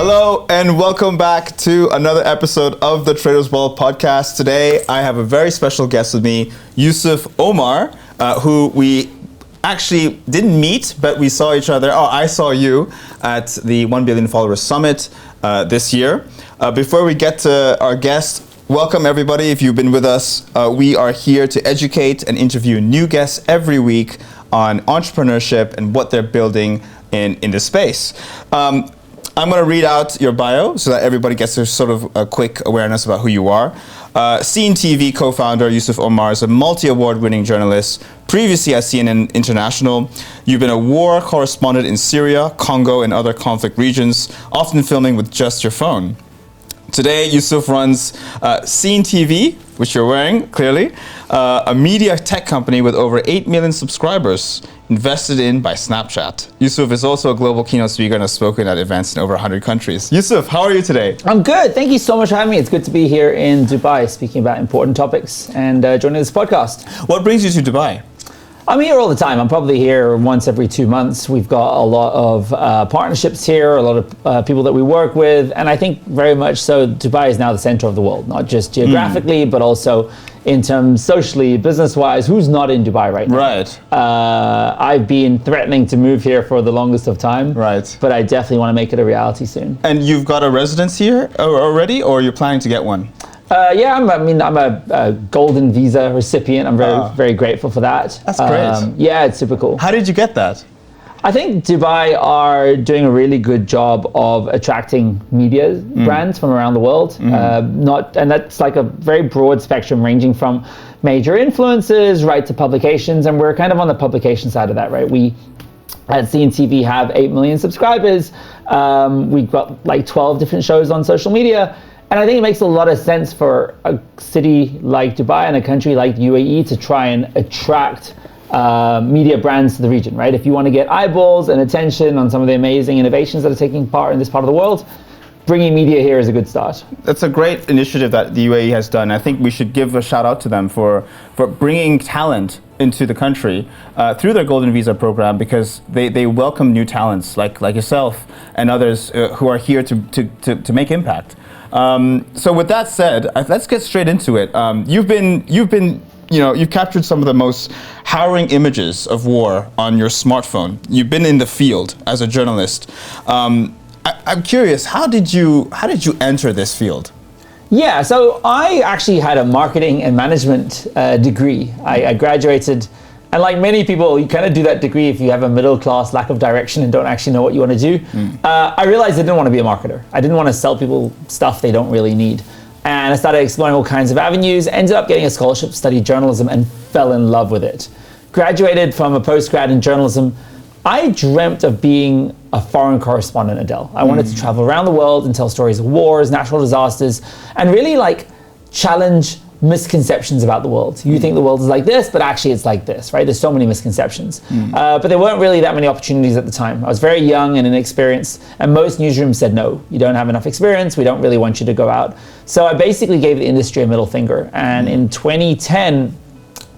Hello and welcome back to another episode of the Traders Brawl podcast. Today I have a very special guest with me, Yusuf Omar, who we actually didn't meet, but we saw each other. Oh, I saw you at the 1 Billion Followers Summit this year. Before we get to our guest, welcome everybody. If you've been with us, we are here to educate and interview new guests every week on entrepreneurship and what they're building in this space. I'm going to read out your bio so that everybody gets a sort of a quick awareness about who you are. Scene TV co-founder Yusuf Omar is a multi-award winning journalist, previously at CNN International. You've been a war correspondent in Syria, Congo, and other conflict regions, often filming with just your phone. Today, Yusuf runs Scene TV, which you're wearing, clearly, a media tech company with over 8 million subscribers, invested in by Snapchat. Yusuf is also a global keynote speaker and has spoken at events in over 100 countries. Yusuf, how are you today? I'm good. Thank you so much for having me. It's good to be here in Dubai, speaking about important topics and joining this podcast. What brings you to Dubai? I'm here all the time. I'm probably here once every 2 months. We've got a lot of partnerships here, a lot of people that we work with, and I think very much so Dubai is now the center of the world, not just geographically, but also in terms socially, business-wise. Who's not in Dubai right now? Right. I've been threatening to move here for the longest of time, right? But I definitely want to make it a reality soon. And you've got a residence here already, or you're planning to get one? Yeah, I'm a golden visa recipient. I'm very grateful for that. That's great. Yeah, it's super cool. How did you get that? I think Dubai are doing a really good job of attracting media brands from around the world. And that's like a very broad spectrum, ranging from major influencers right to publications, and we're kind of on the publication side of that, right? We at CNTV have 8 million subscribers. We've got like 12 different shows on social media. And I think it makes a lot of sense for a city like Dubai and a country like UAE to try and attract media brands to the region, right? If you want to get eyeballs and attention on some of the amazing innovations that are taking part in this part of the world, bringing media here is a good start. That's a great initiative that the UAE has done. I think we should give a shout out to them for bringing talent into the country through their Golden Visa program, because they welcome new talents like yourself and others who are here to make impact. So with that said, let's get straight into it. You've captured some of the most harrowing images of war on your smartphone. You've been in the field as a journalist. I'm curious, how did you enter this field? Yeah, so I actually had a marketing and management degree. I graduated. And like many people, you kind of do that degree if you have a middle class lack of direction and don't actually know what you want to do. I realized I didn't want to be a marketer. I didn't want to sell people stuff they don't really need. And I started exploring all kinds of avenues, ended up getting a scholarship to study journalism and fell in love with it. Graduated from a postgrad in journalism. I dreamt of being a foreign correspondent, Adel. I wanted to travel around the world and tell stories of wars, natural disasters, and really like challenge misconceptions about the world. You think the world is like this, but actually it's like this, right? There's so many misconceptions. But there weren't really that many opportunities at the time. I was very young and inexperienced, and most newsrooms said, no, you don't have enough experience, we don't really want you to go out. So I basically gave the industry a middle finger. And in 2010,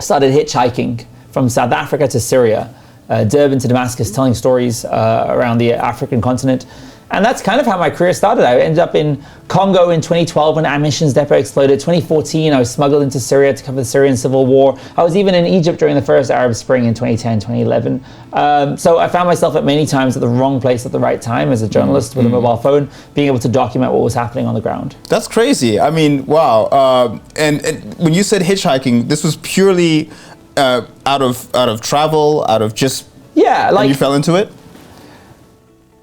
started hitchhiking from South Africa to Syria, Durban to Damascus, telling stories around the African continent. And that's kind of how my career started. I ended up in Congo in 2012 when ammunition depot exploded. 2014, I was smuggled into Syria to cover the Syrian civil war. I was even in Egypt during the first Arab Spring in 2010, 2011. So I found myself at many times at the wrong place at the right time as a journalist with a mobile phone, being able to document what was happening on the ground. That's crazy. I mean, wow. And when you said hitchhiking, this was purely out of travel, out of just... Yeah, like... And you fell into it?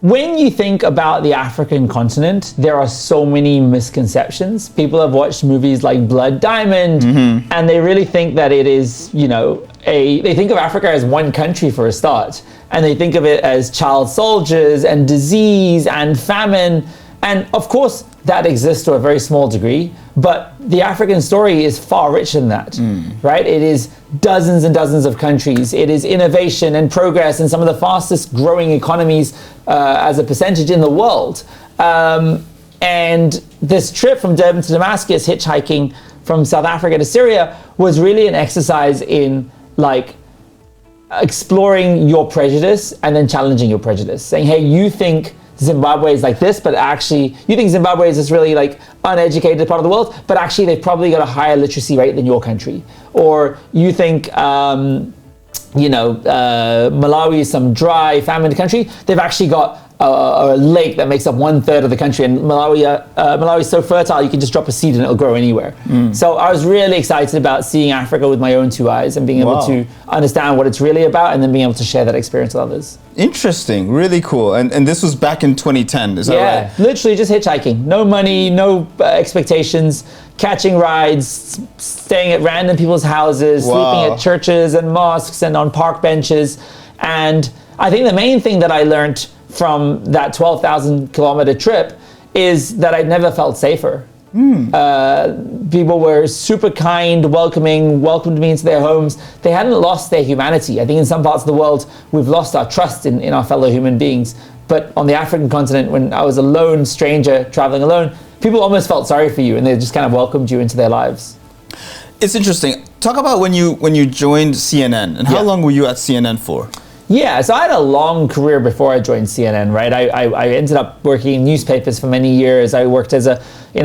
When you think about the African continent, there are so many misconceptions. People have watched movies like Blood Diamond, and they really think that it is, they think of Africa as one country for a start, and they think of it as child soldiers and disease and famine. And of course, that exists to a very small degree, but the African story is far richer than that, right? It is dozens and dozens of countries. It is innovation and progress and some of the fastest growing economies as a percentage in the world. And this trip from Durban to Damascus, hitchhiking from South Africa to Syria, was really an exercise in like exploring your prejudice and then challenging your prejudice, saying, hey, you think Zimbabwe is like this, but actually you think Zimbabwe is this really like uneducated part of the world, but actually they've probably got a higher literacy rate than your country. Or you think, Malawi is some dry, famine country. They've actually got a lake that makes up 1/3 of the country, and Malawi is so fertile you can just drop a seed and it'll grow anywhere. So I was really excited about seeing Africa with my own 2 eyes and being able to understand what it's really about, and then being able to share that experience with others. Interesting, really cool. And this was back in 2010, is that right? Yeah, literally just hitchhiking. No money, no expectations, catching rides, staying at random people's houses, sleeping at churches and mosques and on park benches. And I think the main thing that I learned from that 12,000 kilometer trip is that I'd never felt safer. People were super kind, welcomed me into their homes. They hadn't lost their humanity. I think in some parts of the world, we've lost our trust in our fellow human beings. But on the African continent, when I was a lone stranger traveling alone, people almost felt sorry for you, and they just kind of welcomed you into their lives. It's interesting. Talk about when you joined CNN, and how long were you at CNN for? Yeah, so I had a long career before I joined CNN, right? I ended up working in newspapers for many years. I worked in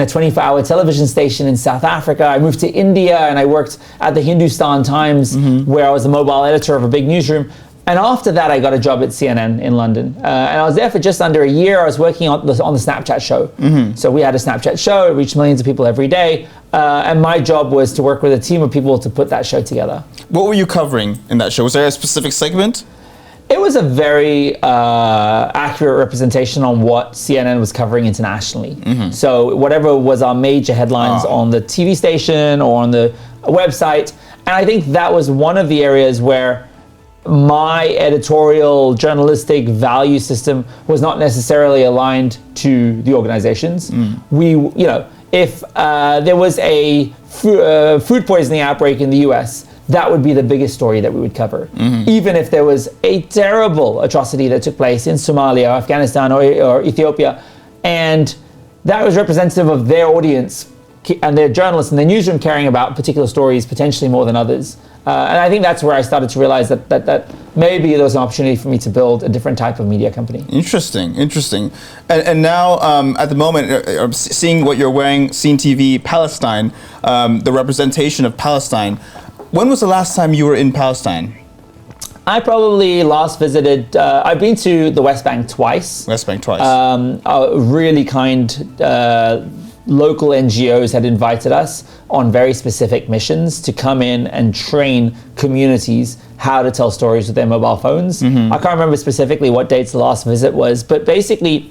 a 24-hour television station in South Africa. I moved to India and I worked at the Hindustan Times, where I was the mobile editor of a big newsroom. And after that, I got a job at CNN in London. And I was there for just under a year. I was working on the Snapchat show. So we had a Snapchat show. It reached millions of people every day. And my job was to work with a team of people to put that show together. What were you covering in that show? Was there a specific segment? It was a very accurate representation on what CNN was covering internationally. So whatever was our major headlines on the TV station or on the website. And I think that was one of the areas where my editorial journalistic value system was not necessarily aligned to the organizations. If there was a food poisoning outbreak in the US, that would be the biggest story that we would cover. Even if there was a terrible atrocity that took place in Somalia, Afghanistan, or Ethiopia, and that was representative of their audience and their journalists and their newsroom caring about particular stories potentially more than others. And I think that's where I started to realize that maybe there was an opportunity for me to build a different type of media company. Interesting. And now, at the moment, seeing what you're wearing, seeing TV, Palestine, the representation of Palestine. When was the last time you were in Palestine? I probably last visited, I've been to the West Bank twice. Really kind local NGOs had invited us on very specific missions to come in and train communities how to tell stories with their mobile phones. I can't remember specifically what dates the last visit was, but basically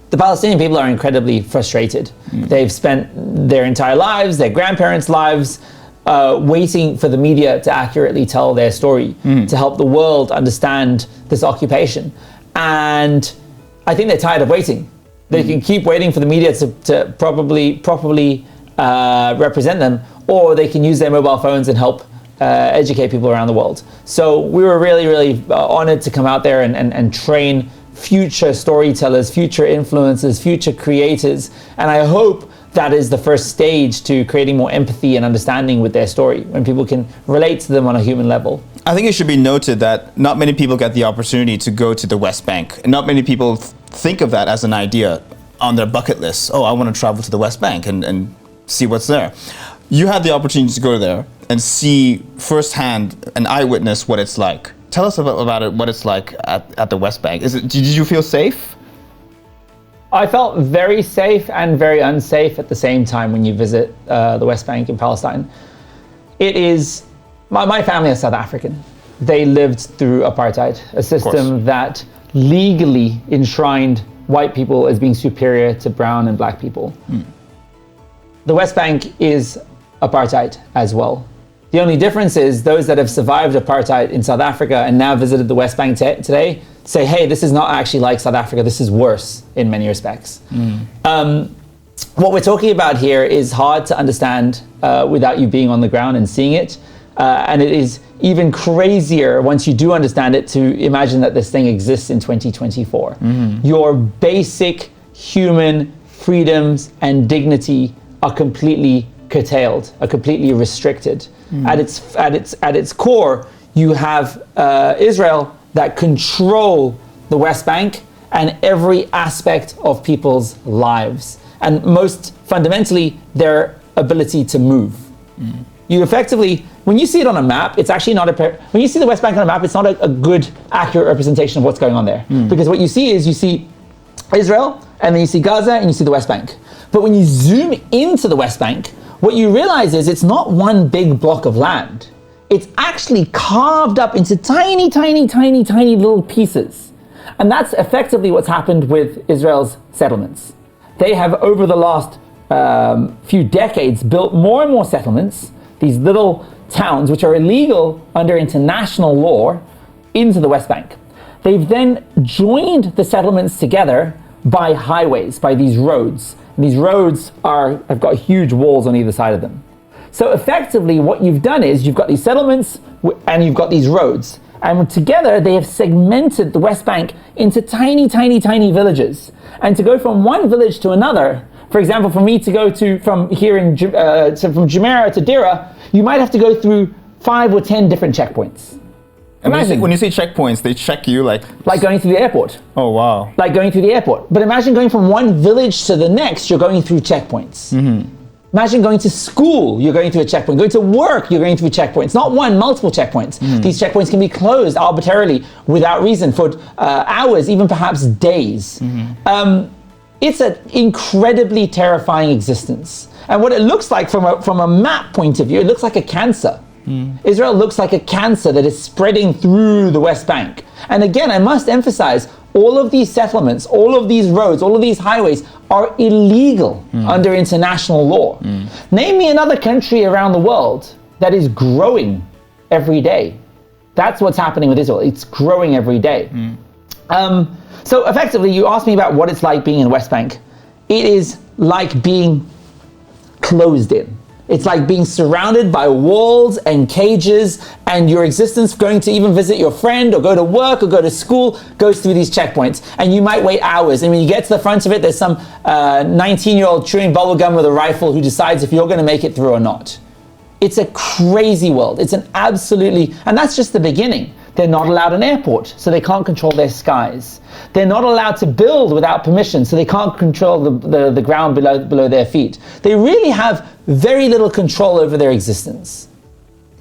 the Palestinian people are incredibly frustrated. They've spent their entire lives, their grandparents' lives, waiting for the media to accurately tell their story, to help the world understand this occupation. And I think they're tired of waiting. They can keep waiting for the media to properly represent them, or they can use their mobile phones and help educate people around the world. So we were really, really honored to come out there and train future storytellers, future influencers, future creators. And I hope that is the first stage to creating more empathy and understanding with their story, when people can relate to them on a human level. I think it should be noted that not many people get the opportunity to go to the West Bank. And not many people think of that as an idea on their bucket list. Oh, I want to travel to the West Bank and see what's there. You had the opportunity to go there and see firsthand and eyewitness what it's like. Tell us about it, what it's like at the West Bank. Did you feel safe? I felt very safe and very unsafe at the same time when you visit the West Bank in Palestine. It is, my family is South African. They lived through apartheid, a system that legally enshrined white people as being superior to brown and black people. The West Bank is apartheid as well. The only difference is those that have survived apartheid in South Africa and now visited the West Bank today say, hey, this is not actually like South Africa, this is worse in many respects. What we're talking about here is hard to understand without you being on the ground and seeing it. And it is even crazier once you do understand it to imagine that this thing exists in 2024. Your basic human freedoms and dignity are completely curtailed, are completely restricted. At its core, you have Israel that control the West Bank and every aspect of people's lives, and most fundamentally, their ability to move. You effectively, when you see it on a map, it's actually not when you see the West Bank on a map, it's not a good, accurate representation of what's going on there. Because what you see is, you see Israel, and then you see Gaza, and you see the West Bank. But when you zoom into the West Bank, what you realize is it's not one big block of land. It's actually carved up into tiny, tiny, tiny, tiny little pieces. And that's effectively what's happened with Israel's settlements. They have, over the last few decades, built more and more settlements, these little towns, which are illegal under international law, into the West Bank. They've then joined the settlements together by highways, by these roads. And these roads have got huge walls on either side of them. So effectively, what you've done is you've got these settlements and you've got these roads. And together, they have segmented the West Bank into tiny, tiny, tiny villages. And to go from one village to another, for example, for me to go from Jumeirah to Deira, you might have to go through 5 or 10 different checkpoints. Imagine, when you say checkpoints, they check you like going through the airport. Oh, wow. Like going through the airport. But imagine going from one village to the next, you're going through checkpoints. Imagine going to school, you're going through a checkpoint. Going to work, you're going through checkpoints. Not one, multiple checkpoints. These checkpoints can be closed arbitrarily, without reason, for hours, even perhaps days. It's an incredibly terrifying existence. And what it looks like from a map point of view, it looks like a cancer. Israel looks like a cancer that is spreading through the West Bank. And again, I must emphasize, all of these settlements, all of these roads, all of these highways are illegal under international law. Name me another country around the world that is growing every day. That's what's happening with Israel. It's growing every day. So effectively, you asked me about what it's like being in the West Bank. It is like being closed in. It's like being surrounded by walls and cages, and your existence, going to even visit your friend or go to work or go to school, goes through these checkpoints. And you might wait hours. And when you get to the front of it, there's some 19-year-old chewing bubblegum with a rifle who decides if you're going to make it through or not. It's a crazy world. It's an absolutely, and that's just the beginning. They're not allowed an airport, so they can't control their skies. They're not allowed to build without permission, so they can't control the ground below their feet. They really have very little control over their existence.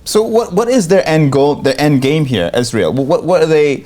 So what is their end goal, their end game here, Israel? What are they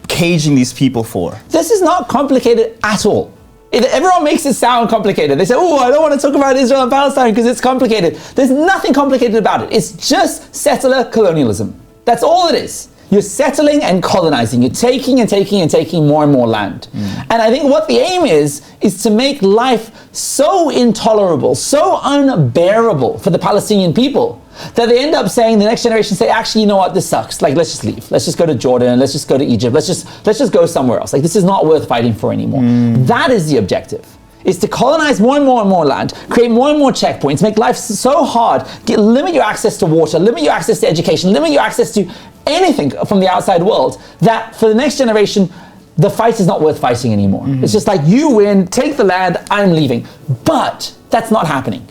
caging these people for? This is not complicated at all. Everyone makes it sound complicated. They say, oh, I don't want to talk about Israel and Palestine because it's complicated. There's nothing complicated about it. It's just settler colonialism. That's all it is. You're settling and colonizing. You're taking and taking and taking more and more land. And I think what the aim is to make life so intolerable, so unbearable for the Palestinian people, that they end up saying, the next generation say, actually, you know what, this sucks. Like, let's just leave. Let's just go to Jordan. Let's just go to Egypt. Let's just go somewhere else. Like, this is not worth fighting for anymore. That is the objective. Is to colonize more and more and more land, create more and more checkpoints, make life so hard, limit your access to water, limit your access to education, limit your access to anything from the outside world, that for the next generation, the fight is not worth fighting anymore. It's just like, you win, take the land, I'm leaving. But that's not happening.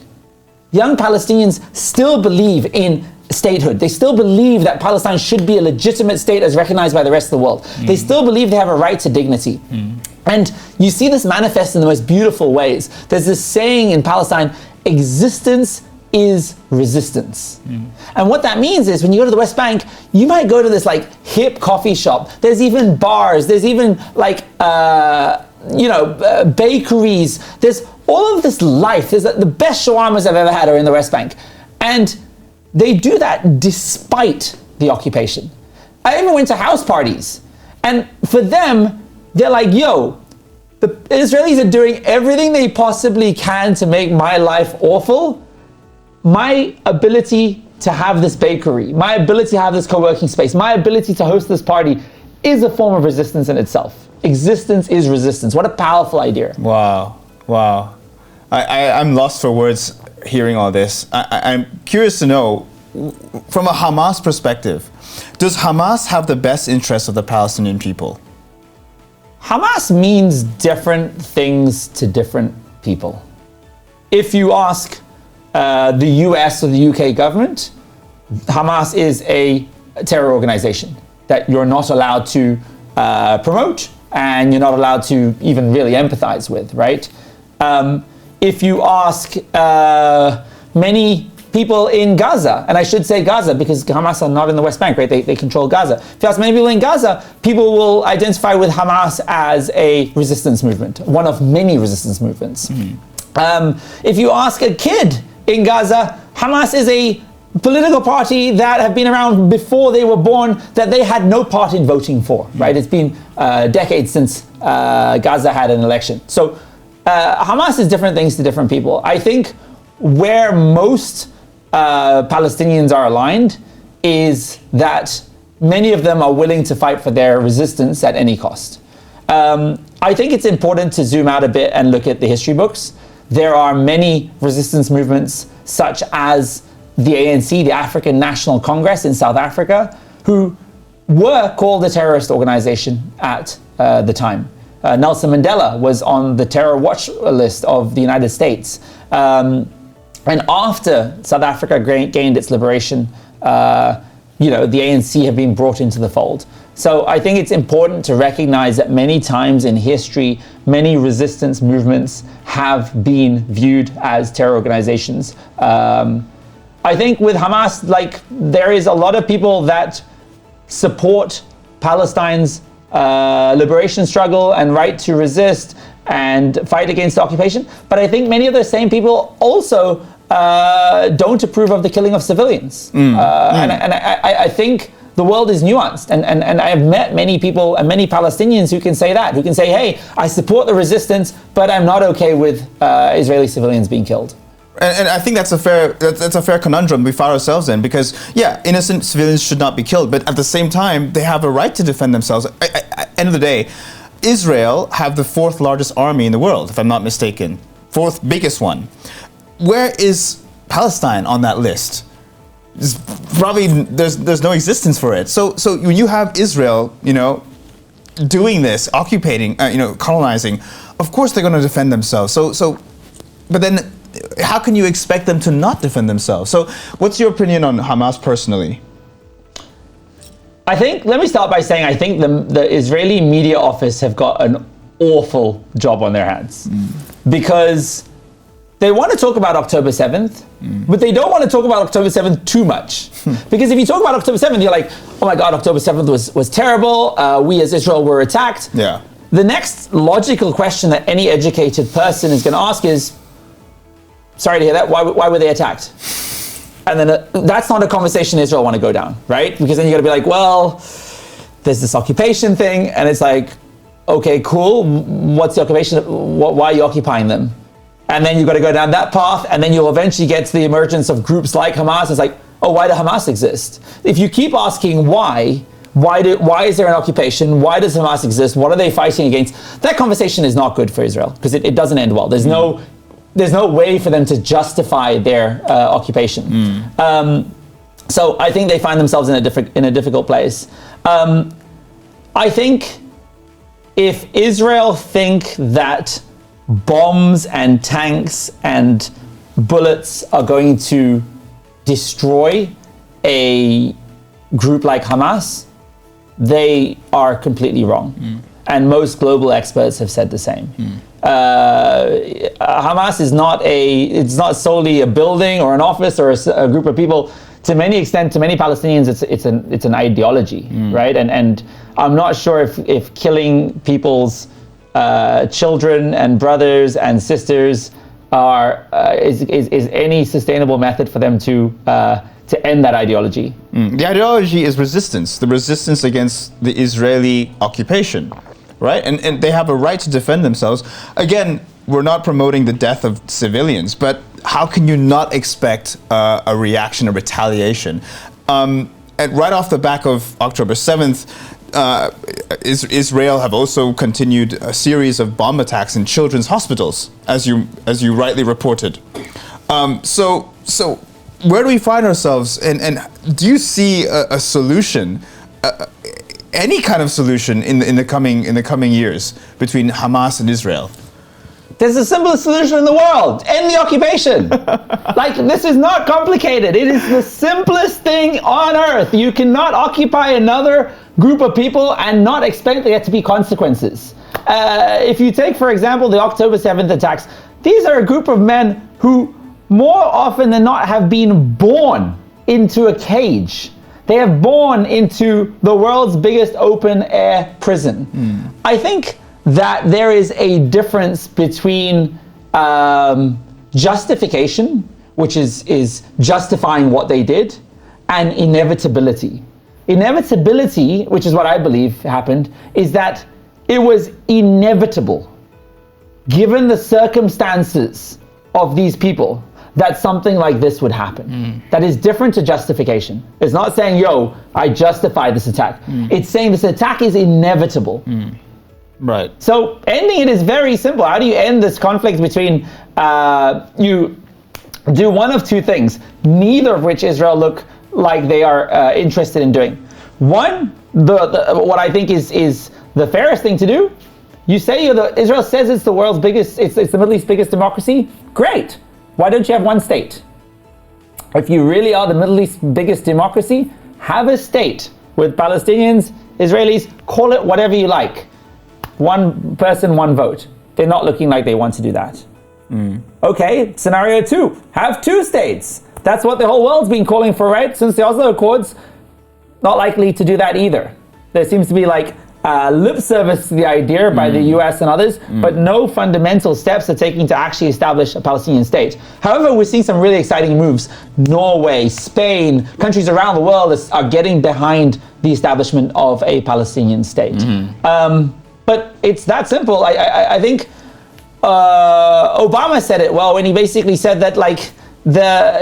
Young Palestinians still believe in statehood. They still believe that Palestine should be a legitimate state as recognized by the rest of the world. They still believe they have a right to dignity. And you see this manifest in the most beautiful ways. There's this saying in Palestine, existence is resistance. And what that means is, when you go to the West Bank, you might go to this like hip coffee shop. There's even bars. There's even like, bakeries. There's all of this life. There's the best shawarmas I've ever had are in the West Bank. And they do that despite the occupation. I even went to house parties. And for them, they're like, yo, the Israelis are doing everything they possibly can to make my life awful. My ability to have this bakery, my ability to have this co-working space, my ability to host this party is a form of resistance in itself. Existence is resistance. What a powerful idea. Wow. I'm lost for words hearing all this. I'm curious to know, from a Hamas perspective, does Hamas have the best interests of the Palestinian people? Hamas means different things to different people. If you ask the US or the UK government, Hamas is a terror organization that you're not allowed to promote and you're not allowed to even really empathize with, right? If you ask many people in Gaza, and I should say Gaza because Hamas are not in the West Bank, right? They control Gaza. If you ask many people in Gaza, people will identify with Hamas as a resistance movement, one of many resistance movements. If you ask a kid in Gaza, Hamas is a political party that have been around before they were born, that they had no part in voting for, right? It's been decades since Gaza had an election. So Hamas is different things to different people. I think where most Palestinians are aligned is that many of them are willing to fight for their resistance at any cost. I think it's important to zoom out a bit and look at the history books. There are many resistance movements such as the ANC, the African National Congress in South Africa, who were called a terrorist organization at the time. Nelson Mandela was on the terror watch list of the United States. And after South Africa gained its liberation, the ANC have been brought into the fold. So I think it's important to recognize that many times in history, many resistance movements have been viewed as terror organizations. I think with Hamas, there is a lot of people that support Palestine's liberation struggle and right to resist and fight against occupation. But I think many of those same people also don't approve of the killing of civilians. And I think the world is nuanced. And I have met many people and many Palestinians who can say that, who can say, hey, I support the resistance, but I'm not okay with Israeli civilians being killed. And I think that's a fair conundrum we find ourselves in, because innocent civilians should not be killed, but at the same time they have a right to defend themselves. End of the day, Israel have the fourth largest army in the world, if I'm not mistaken, fourth biggest one. Where is Palestine on that list? There's no existence for it. So when you have Israel, doing this, occupating, colonizing, of course they're going to defend themselves. But then, how can you expect them to not defend themselves? So what's your opinion on Hamas personally? Let me start by saying I think the Israeli media office have got an awful job on their hands. Because they want to talk about October 7th, but they don't want to talk about October 7th too much. Because if you talk about October 7th, you're like, oh my God, October 7th was terrible. We as Israel were attacked. Yeah. The next logical question that any educated person is going to ask is, sorry to hear that, why were they attacked? And then that's not a conversation Israel want to go down, right? Because then you got to be like, well, there's this occupation thing, and it's like, okay, cool, what's the occupation? Why are you occupying them? And then you've got to go down that path, and then you'll eventually get to the emergence of groups like Hamas. It's like, oh, why do Hamas exist? If you keep asking why is there an occupation? Why does Hamas exist? What are they fighting against? That conversation is not good for Israel, because it doesn't end well. There's no way for them to justify their occupation. So I think they find themselves in a difficult place. I think if Israel think that bombs and tanks and bullets are going to destroy a group like Hamas, they are completely wrong. And most global experts have said the same. Hamas is not solely a building or an office or a group of people. To many Palestinians, it's an ideology, right? And I'm not sure if killing people's children and brothers and sisters is any sustainable method for them to end that ideology. The ideology is resistance, the resistance against the Israeli occupation, right? And they have a right to defend themselves. Again, we're not promoting the death of civilians, but how can you not expect a reaction, a retaliation? And right off the back of October 7th, Israel have also continued a series of bomb attacks in children's hospitals, as you rightly reported. So where do we find ourselves? And do you see a solution, any kind of solution in the coming years between Hamas and Israel? There's the simplest solution in the world. End the occupation. Like, this is not complicated. It is the simplest thing on earth. You cannot occupy another group of people and not expect there to be consequences. If you take, for example, the October 7th attacks, these are a group of men who more often than not have been born into a cage. They have born into the world's biggest open air prison. I think that there is a difference between justification, which is justifying what they did, and inevitability. Inevitability, which is what I believe happened, is that it was inevitable, given the circumstances of these people, that something like this would happen. That is different to justification. It's not saying, yo, I justify this attack. It's saying this attack is inevitable. Right. So ending it is very simple. How do you end this conflict between, you do one of two things, neither of which Israel look like they are interested in doing. One, what I think is the fairest thing to do, you say Israel says it's the world's biggest, it's the Middle East's biggest democracy. Great. Why don't you have one state? If you really are the Middle East's biggest democracy, have a state with Palestinians, Israelis, call it whatever you like. One person, one vote. They're not looking like they want to do that. Okay, scenario two, have two states. That's what the whole world's been calling for, right? Since the Oslo Accords, not likely to do that either. There seems to be like lip service to the idea by the US and others, but no fundamental steps are taken to actually establish a Palestinian state. However, we're seeing some really exciting moves. Norway, Spain, countries around the world are getting behind the establishment of a Palestinian state. But it's that simple. I think Obama said it well when he basically said that like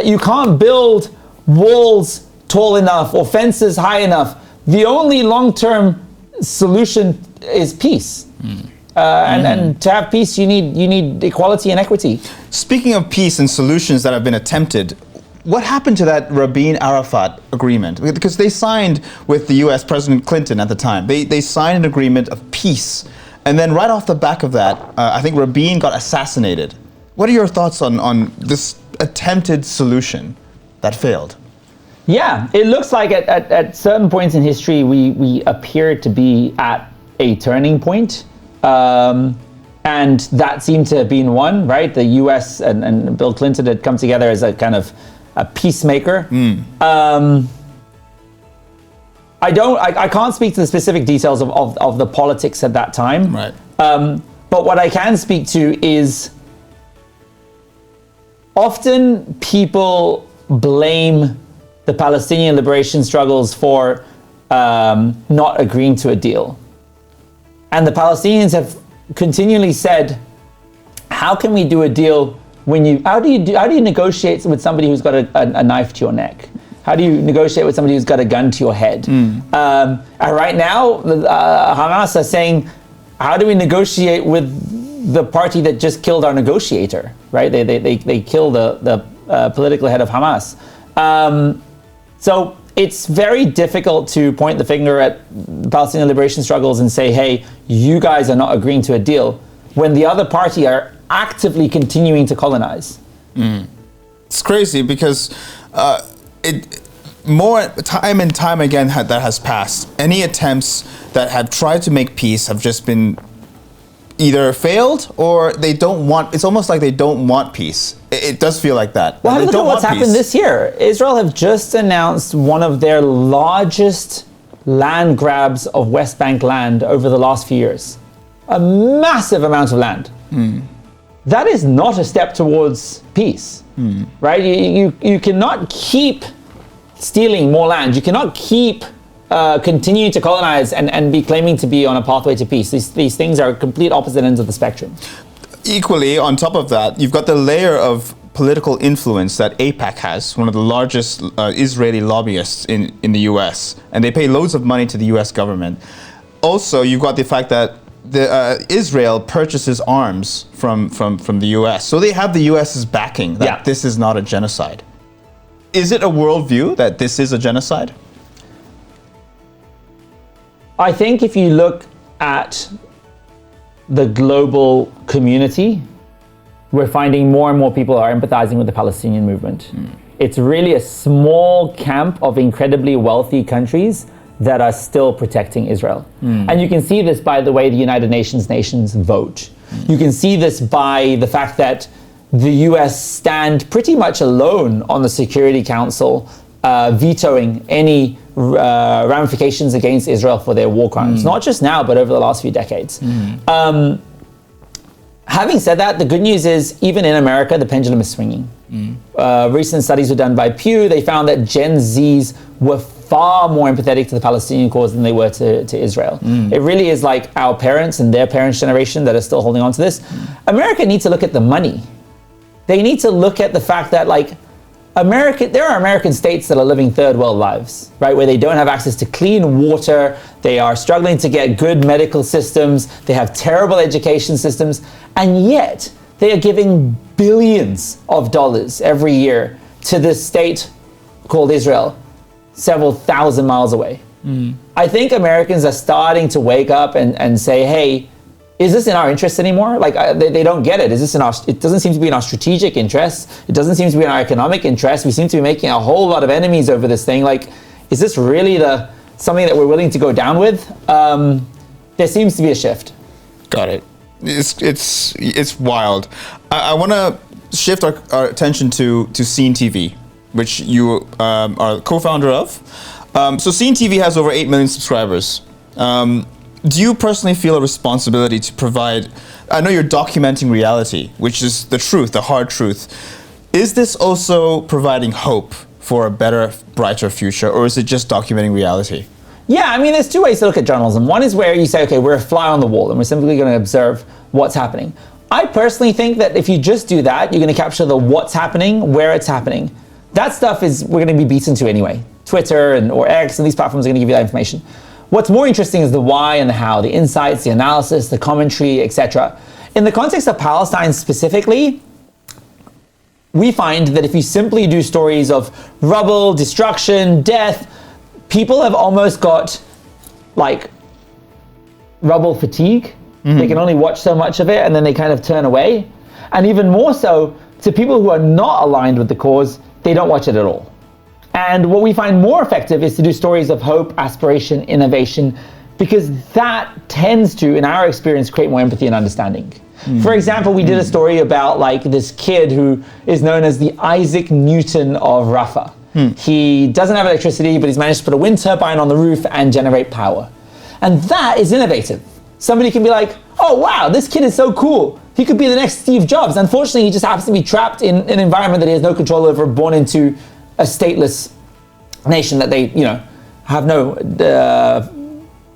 you can't build walls tall enough or fences high enough. The only long-term solution is peace. And to have peace, you need equality and equity. Speaking of peace and solutions that have been attempted, what happened to that Rabin-Arafat agreement? Because they signed with the US, President Clinton at the time. They signed an agreement of peace. And then right off the back of that, I think Rabin got assassinated. What are your thoughts on this attempted solution that failed? Yeah, it looks like at certain points in history, we appear to be at a turning point. And that seemed to have been one, right? The US and Bill Clinton had come together as a kind of a peacemaker. I can't speak to the specific details of the politics at that time. Right. But what I can speak to is often people blame the Palestinian liberation struggles for not agreeing to a deal. And the Palestinians have continually said, how can we do a deal when how do you negotiate with somebody who's got a knife to your neck? How do you negotiate with somebody who's got a gun to your head? And right now, Hamas are saying, how do we negotiate with the party that just killed our negotiator, right? They kill the political head of Hamas. So it's very difficult to point the finger at Palestinian liberation struggles and say, hey, you guys are not agreeing to a deal, when the other party are actively continuing to colonize. It's crazy because more time and time again that has passed. Any attempts that have tried to make peace have just been either failed or they don't want. It's almost like they don't want peace. It does feel like that. Well, look at what's happened this year. Israel have just announced one of their largest land grabs of West Bank land over the last few years. A massive amount of land. That is not a step towards peace, right? You cannot keep stealing more land. You cannot keep continuing to colonize and be claiming to be on a pathway to peace. These things are complete opposite ends of the spectrum. Equally, on top of that, you've got the layer of political influence that AIPAC has, one of the largest Israeli lobbyists in the US, and they pay loads of money to the US government. Also, you've got the fact that Israel purchases arms from the US. So they have the US's backing that this is not a genocide. Is it a worldview that this is a genocide? I think if you look at the global community, we're finding more and more people are empathizing with the Palestinian movement. It's really a small camp of incredibly wealthy countries that are still protecting Israel. And you can see this by the way the United Nations vote. You can see this by the fact that the US stand pretty much alone on the Security Council, vetoing any ramifications against Israel for their war crimes, not just now, but over the last few decades. Having said that, the good news is, even in America, the pendulum is swinging. Recent studies were done by Pew. They found that Gen Zs were far more empathetic to the Palestinian cause than they were to Israel. It really is like our parents and their parents' generation that are still holding on to this. America needs to look at the money. They need to look at the fact that, like, there are American states that are living third world lives, right? Where they don't have access to clean water, they are struggling to get good medical systems, they have terrible education systems, and yet they are giving billions of dollars every year to this state called Israel, several thousand miles away. I think Americans are starting to wake up and say, hey, is this in our interest anymore? Like, they don't get it. It doesn't seem to be in our strategic interests. It doesn't seem to be in our economic interests. We seem to be making a whole lot of enemies over this thing. Like, is this really something that we're willing to go down with? There seems to be a shift. Got it. It's wild. I want to shift our attention to Scene TV, which you are co-founder of. So Scene TV has over 8 million subscribers. Do you personally feel a responsibility to provide, I know you're documenting reality, which is the truth, the hard truth. Is this also providing hope for a better, brighter future, or is it just documenting reality? Yeah, I mean, there's two ways to look at journalism. One is where you say, okay, we're a fly on the wall and we're simply going to observe what's happening. I personally think that if you just do that, you're going to capture the what's happening, where it's happening. That stuff we're going to be beaten to anyway. Twitter or X and these platforms are going to give you that information. What's more interesting is the why and the how, the insights, the analysis, the commentary, etc. In the context of Palestine specifically, we find that if you simply do stories of rubble, destruction, death, people have almost got like rubble fatigue. They can only watch so much of it and then they kind of turn away. And even more so, to people who are not aligned with the cause, they don't watch it at all. And what we find more effective is to do stories of hope, aspiration, innovation, because that tends to, in our experience, create more empathy and understanding. For example, we did a story about like this kid who is known as the Isaac Newton of Rafah. He doesn't have electricity, but he's managed to put a wind turbine on the roof and generate power. And that is innovative. Somebody can be like, oh wow, this kid is so cool. He could be the next Steve Jobs. Unfortunately, he just happens to be trapped in an environment that he has no control over, born into a stateless nation that they, have no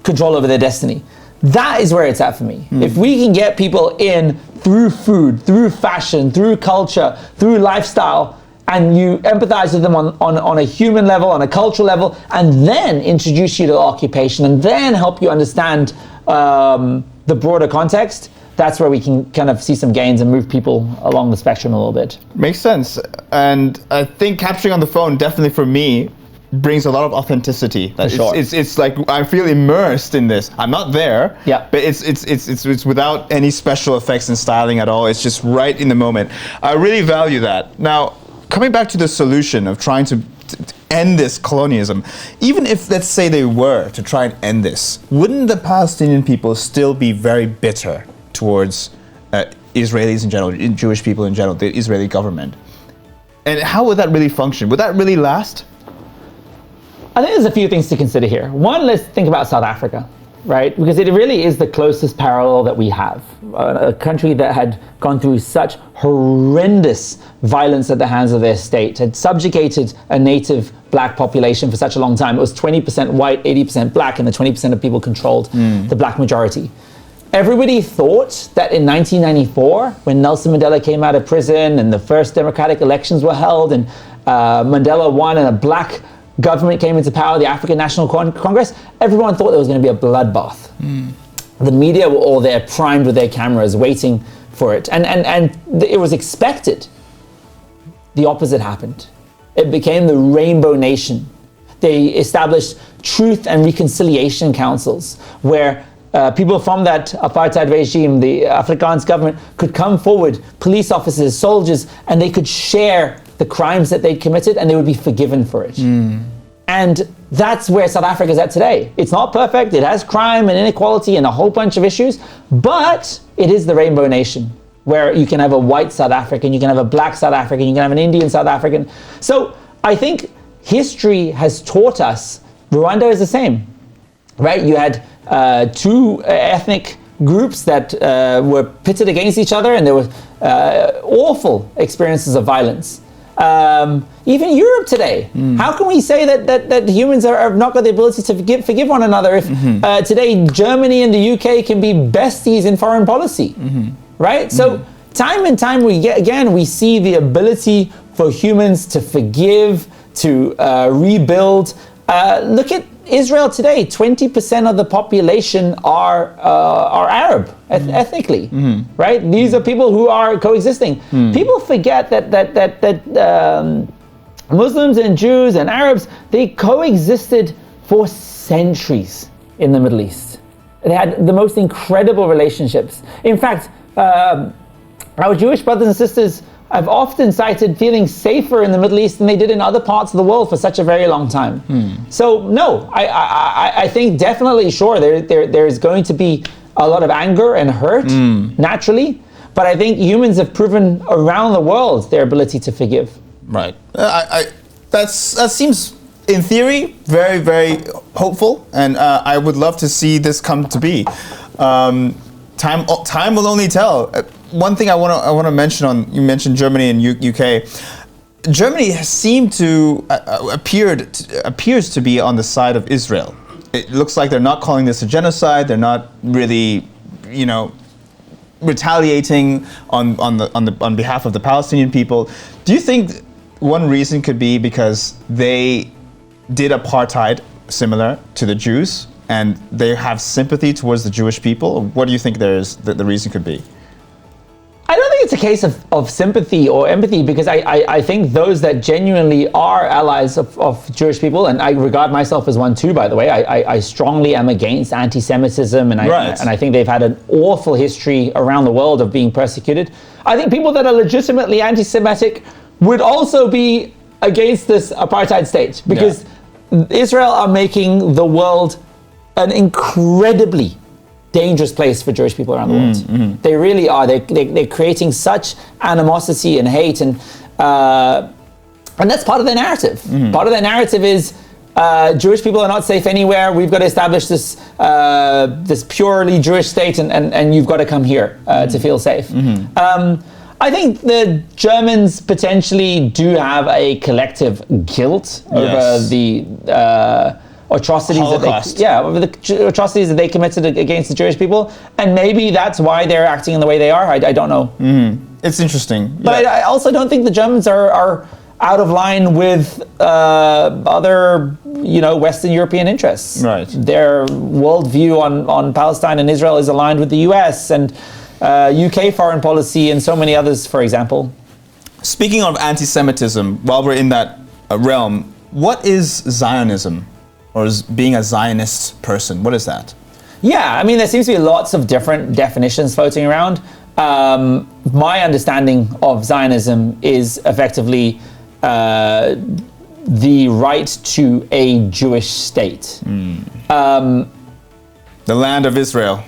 control over their destiny. That is where it's at for me. If we can get people in through food, through fashion, through culture, through lifestyle, and you empathize with them on a human level, on a cultural level, and then introduce you to the occupation, and then help you understand the broader context, that's where we can kind of see some gains and move people along the spectrum a little bit. Makes sense. And I think capturing on the phone, definitely for me, brings a lot of authenticity. For sure. It's like I feel immersed in this. I'm not there, yeah, but it's without any special effects and styling at all. It's just right in the moment. I really value that. Now, coming back to the solution of trying to end this colonialism, even if, let's say, they were to try and end this, wouldn't the Palestinian people still be very bitter towards Israelis in general, Jewish people in general, the Israeli government? And how would that really function? Would that really last? I think there's a few things to consider here. One, let's think about South Africa, right? Because it really is the closest parallel that we have. A country that had gone through such horrendous violence at the hands of their state, had subjugated a native black population for such a long time. It was 20% white, 80% black, and the 20% of people controlled the black majority. Everybody thought that in 1994, when Nelson Mandela came out of prison and the first democratic elections were held and Mandela won and a black government came into power, the African National Congress, everyone thought there was going to be a bloodbath. The media were all there, primed with their cameras, waiting for it. And it was expected. The opposite happened. It became the Rainbow Nation. They established truth and reconciliation councils where people from that apartheid regime, the Afrikaans government, could come forward, police officers, soldiers, and they could share the crimes that they'd committed and they would be forgiven for it. And that's where South Africa is at today. It's not perfect, it has crime and inequality and a whole bunch of issues, but it is the Rainbow Nation, where you can have a white South African, you can have a black South African, you can have an Indian South African. So I think history has taught us Rwanda is the same, right? You had two ethnic groups that were pitted against each other, and there were awful experiences of violence. Even Europe today, how can we say that humans have not got the ability to forgive one another if today Germany and the UK can be besties in foreign policy, right? So time and time we see the ability for humans to forgive, to rebuild. Look at Israel today. 20% of the population are Arab ethnically, right? These are people who are coexisting. People forget that Muslims and Jews and Arabs, they coexisted for centuries in the Middle East. They had the most incredible relationships. In fact, our Jewish brothers and sisters I've often cited feeling safer in the Middle East than they did in other parts of the world for such a very long time. So no, I think definitely, sure, there's going to be a lot of anger and hurt naturally, but I think humans have proven around the world their ability to forgive. Right. That seems, in theory, very, very hopeful, and I would love to see this come to be. Time will only tell. One thing I want to mention you mentioned Germany and UK. Germany has seemed to appears to be on the side of Israel. It looks like they're not calling this a genocide. They're not really, retaliating on behalf of the Palestinian people. Do you think one reason could be because they did apartheid similar to the Jews and they have sympathy towards the Jewish people? What do you think the reason could be? I don't think it's a case of sympathy or empathy, because I think those that genuinely are allies of Jewish people, and I regard myself as one too, by the way, I strongly am against anti-Semitism, and I think they've had an awful history around the world of being persecuted. I think people that are legitimately anti-Semitic would also be against this apartheid state, because Israel are making the world an incredibly dangerous place for Jewish people around the world. They really are. They're creating such animosity and hate, and that's part of their narrative. Part of their narrative is Jewish people are not safe anywhere. We've got to establish this this purely Jewish state, and you've got to come here to feel safe. I think the Germans potentially do have a collective guilt over the atrocities over the atrocities that they committed against the Jewish people, and maybe that's why they're acting in the way they are. I don't know. It's interesting, but I also don't think the Germans are out of line with other Western European interests. Right. Their worldview on Palestine and Israel is aligned with the US and UK foreign policy and so many others, for example. Speaking of anti-Semitism, while we're in that realm, what is Zionism? Or is being a Zionist person, what is that? Yeah, I mean, there seems to be lots of different definitions floating around. My understanding of Zionism is effectively the right to a Jewish state. The land of Israel.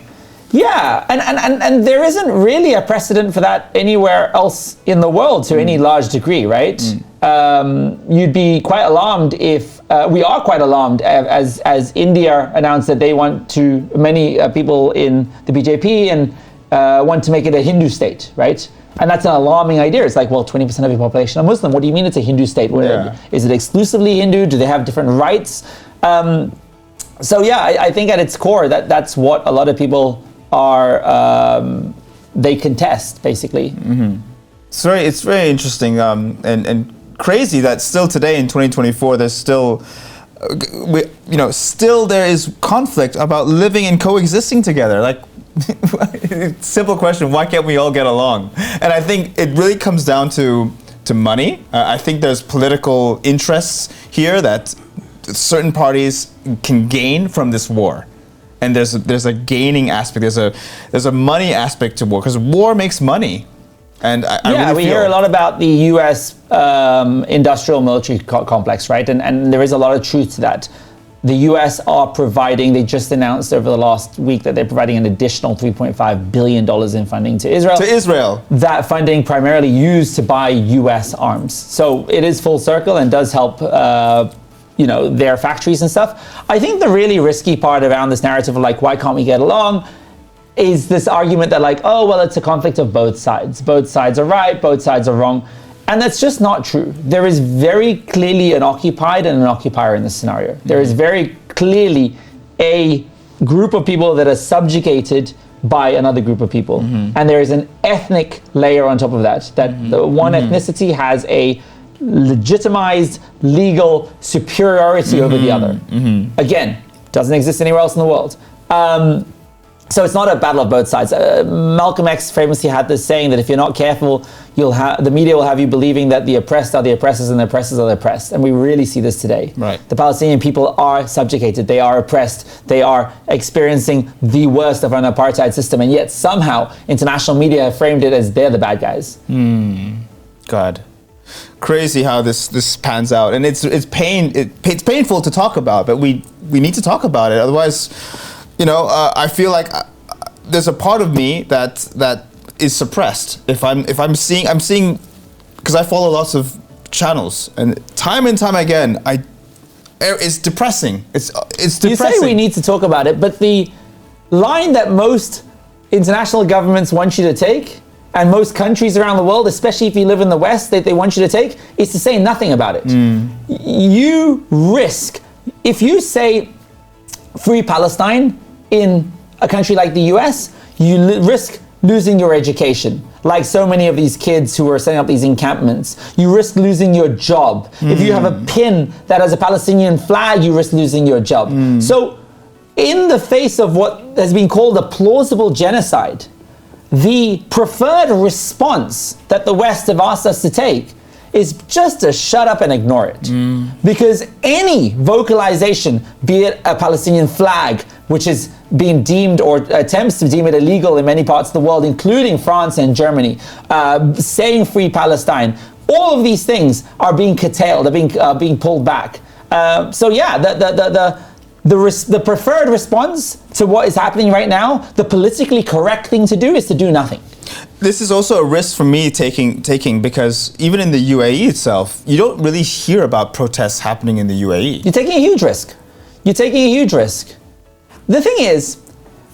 Yeah, and there isn't really a precedent for that anywhere else in the world to any large degree, right? You'd be quite alarmed if we are quite alarmed as India announced that they want to, many people in the BJP and want to make it a Hindu state, right? And that's an alarming idea. It's like, well, 20% of your population are Muslim. What do you mean it's a Hindu state? Is it exclusively Hindu? Do they have different rights? So yeah, I think at its core that's what a lot of people are, they contest, basically. It's very interesting and crazy that still today in 2024 there's still still there is conflict about living and coexisting together. Like, simple question, why can't we all get along? And I think it really comes down to money. I think there's political interests here that certain parties can gain from this war. and there's a gaining aspect. There's a money aspect to war, because war makes money. And I really we hear a lot about the U.S. Industrial military complex, right? And there is a lot of truth to that. The U.S. are providing, they just announced over the last week that they're providing an additional $3.5 billion in funding to Israel. To Israel. That funding primarily used to buy U.S. arms. So it is full circle and does help their factories and stuff. I think the really risky part around this narrative of like, why can't we get along, is this argument that like, oh, well, it's a conflict of both sides. Both sides are right, both sides are wrong. And that's just not true. There is very clearly an occupied and an occupier in this scenario. There is very clearly a group of people that are subjugated by another group of people. And there is an ethnic layer on top of that, the one ethnicity has a legitimized legal superiority over the other. Again, doesn't exist anywhere else in the world. So it's not a battle of both sides. Malcolm X famously had this saying that if you're not careful, the media will have you believing that the oppressed are the oppressors and the oppressors are the oppressed. And we really see this today. Right. The Palestinian people are subjugated. They are oppressed. They are experiencing the worst of an apartheid system. And yet somehow international media have framed it as they're the bad guys. God. Crazy how this pans out. And it's painful to talk about, but we need to talk about it. Otherwise, I feel like there's a part of me that is suppressed. If I'm seeing, because I follow lots of channels, and time again, it's depressing. It's depressing. You say we need to talk about it, but the line that most international governments want you to take, and most countries around the world, especially if you live in the West, they want you to take, is to say nothing about it. You risk, if you say free Palestine in a country like the US, you risk losing your education. Like so many of these kids who are setting up these encampments, you risk losing your job. If you have a pin that has a Palestinian flag, you risk losing your job. So in the face of what has been called a plausible genocide, the preferred response that the West have asked us to take is just to shut up and ignore it. Because any vocalization, be it a Palestinian flag, which is being deemed or attempts to deem it illegal in many parts of the world, including France and Germany, saying free Palestine, all of these things are being curtailed, are being pulled back. The preferred response to what is happening right now, the politically correct thing to do is to do nothing. This is also a risk for me taking because even in the UAE itself, you don't really hear about protests happening in the UAE. You're taking a huge risk. The thing is,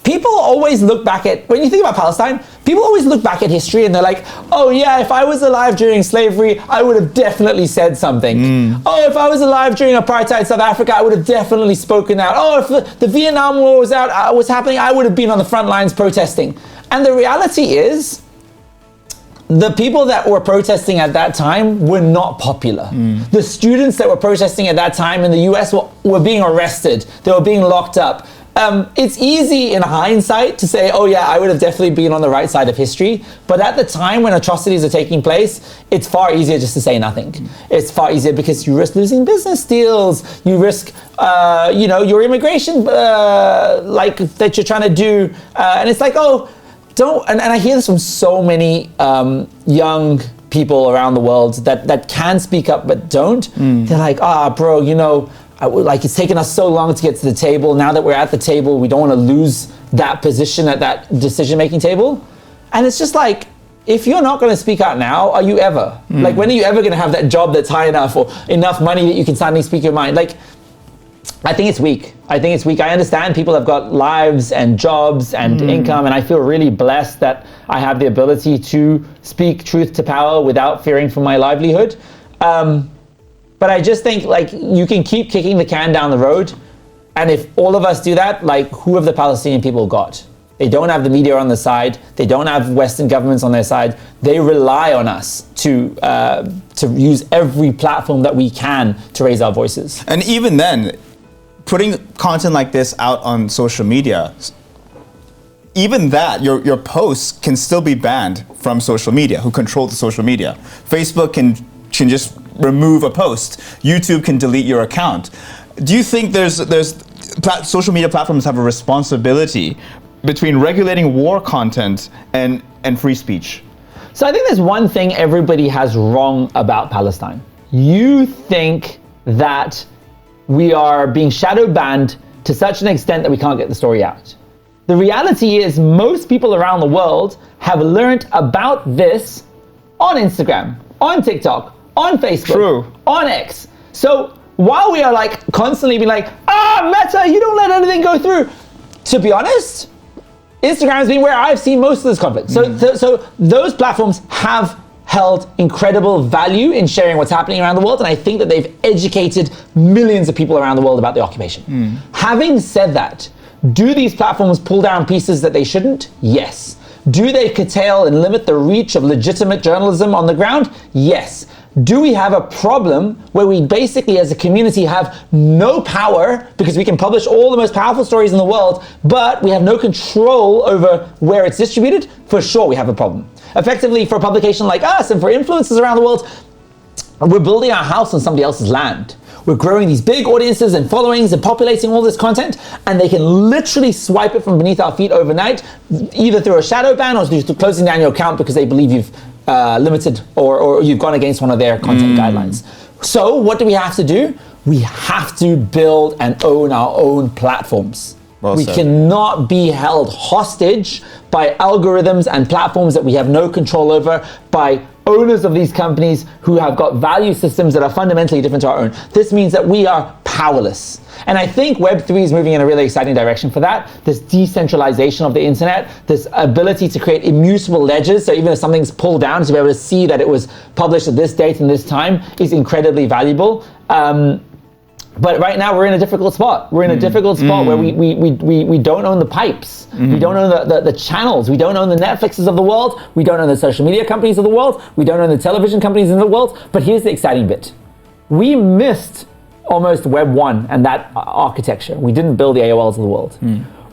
people always look back at, when you think about Palestine, people always look back at history and they're like, oh yeah, if I was alive during slavery, I would have definitely said something. Oh, if I was alive during apartheid South Africa, I would have definitely spoken out. Oh, if the Vietnam War was happening, I would have been on the front lines protesting. And the reality is, the people that were protesting at that time were not popular. The students that were protesting at that time in the US were being arrested. They were being locked up. It's easy in hindsight to say, oh yeah, I would have definitely been on the right side of history. But at the time when atrocities are taking place, it's far easier just to say nothing. It's far easier because you risk losing business deals. You risk, your immigration, that you're trying to do. And it's like, oh, don't, and I hear this from so many young people around the world that can speak up but don't. They're like, bro, it's taken us so long to get to the table. Now that we're at the table, we don't want to lose that position at that decision-making table. And it's just like, if you're not going to speak out now, are you ever? Like, when are you ever going to have that job that's high enough or enough money that you can suddenly speak your mind? Like, I think it's weak. I understand people have got lives and jobs and income, and I feel really blessed that I have the ability to speak truth to power without fearing for my livelihood. But I just think, you can keep kicking the can down the road, and if all of us do that, who have the Palestinian people got? They don't have the media on their side. They don't have Western governments on their side. They rely on us to use every platform that we can to raise our voices. And even then, putting content like this out on social media, even that, your posts can still be banned from social media, who control the social media. Facebook can just remove a post. YouTube can delete your account. Do you think there's social media platforms have a responsibility between regulating war content and free speech? So I think there's one thing everybody has wrong about Palestine. You think that we are being shadow banned to such an extent that we can't get the story out. The reality is most people around the world have learned about this on Instagram, on TikTok, on Facebook, on X. So while we are like constantly being like, Meta, you don't let anything go through. To be honest, Instagram has been where I've seen most of this conflict. So those platforms have held incredible value in sharing what's happening around the world, and I think that they've educated millions of people around the world about the occupation. Having said that, do these platforms pull down pieces that they shouldn't? Yes. Do they curtail and limit the reach of legitimate journalism on the ground? Yes. Do we have a problem where we basically as a community have no power because we can publish all the most powerful stories in the world, but we have no control over where it's distributed? For sure we have a problem. Effectively, for a publication like us and for influencers around the world, we're building our house on somebody else's land. We're growing these big audiences and followings and populating all this content, and they can literally swipe it from beneath our feet overnight, either through a shadow ban or through closing down your account because they believe you've limited or you've gone against one of their content guidelines. So what do we have to do? We have to build and own our own platforms. We cannot be held hostage by algorithms and platforms that we have no control over, by owners of these companies who have got value systems that are fundamentally different to our own. This means that we are powerless. And I think Web3 is moving in a really exciting direction for that. This decentralization of the internet, this ability to create immutable ledgers, so even if something's pulled down, to be able to see that it was published at this date and this time is incredibly valuable. But right now we're in a difficult spot. We're in a difficult spot where we don't own the pipes. We don't own the channels. We don't own the Netflixes of the world. We don't own the social media companies of the world. We don't own the television companies in the world. But here's the exciting bit. We missed almost Web 1 and that architecture. We didn't build the AOLs of the world.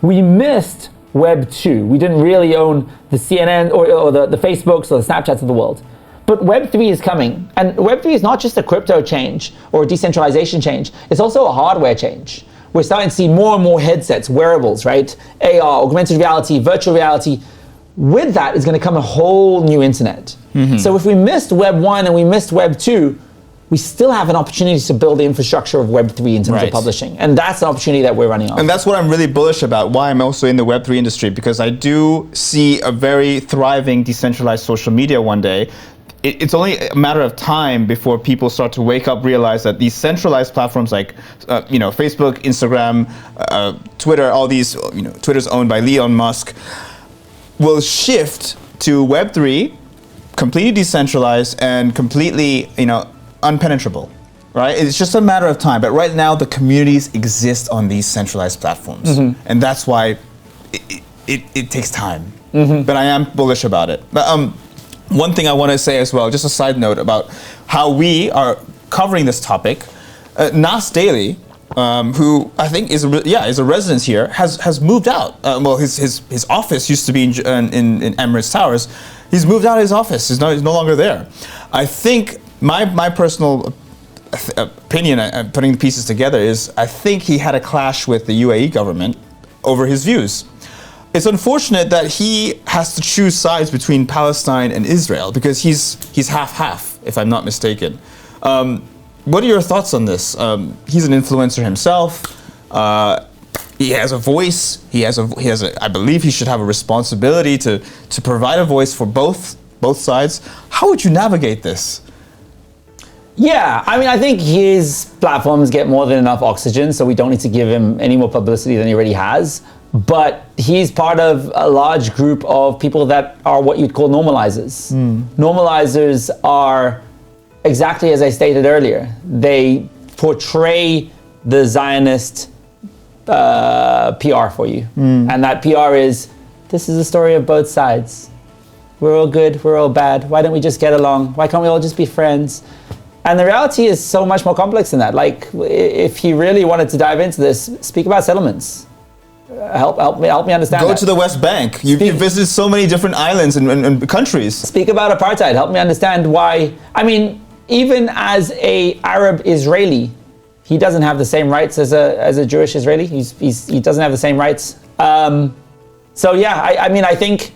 We missed Web 2. We didn't really own the CNN or the Facebooks or the Snapchats of the world. But Web3 is coming, and Web3 is not just a crypto change or a decentralization change, it's also a hardware change. We're starting to see more and more headsets, wearables, right? AR, augmented reality, virtual reality. With that is going to come a whole new internet. So if we missed Web 1 and we missed Web 2, we still have an opportunity to build the infrastructure of Web3 in terms of publishing. And that's an opportunity that we're running on. And that's what I'm really bullish about, why I'm also in the Web3 industry, because I do see a very thriving decentralized social media one day. It's only a matter of time before people start to wake up, realize that these centralized platforms like, Facebook, Instagram, Twitter, all these, Twitter's owned by Elon Musk, will shift to Web3, completely decentralized and completely, unpenetrable, right? It's just a matter of time. But right now, the communities exist on these centralized platforms, and that's why it takes time. But I am bullish about it. But one thing I want to say as well, just a side note about how we are covering this topic. Nas Daily, who I think is a resident here, has moved out. His office used to be in Emirates Towers. He's moved out of his office. He's no longer there. I think my personal opinion, putting the pieces together, is I think he had a clash with the UAE government over his views. It's unfortunate that he has to choose sides between Palestine and Israel because he's half-half, if I'm not mistaken. What are your thoughts on this? He's an influencer himself. He has a voice. I believe he should have a responsibility to provide a voice for both sides. How would you navigate this? Yeah, I think his platforms get more than enough oxygen, so we don't need to give him any more publicity than he already has. But he's part of a large group of people that are what you'd call normalizers. Normalizers are exactly as I stated earlier. They portray the Zionist PR for you. And that PR is, this is a story of both sides. We're all good, we're all bad. Why don't we just get along? Why can't we all just be friends? And the reality is so much more complex than that. Like, if he really wanted to dive into this, speak about settlements. Help me understand. Go to the West Bank. You've visited so many different islands and countries. Speak about apartheid. Help me understand why. Even as a Arab Israeli, he doesn't have the same rights as a Jewish Israeli. He doesn't have the same rights. So yeah, I mean, I think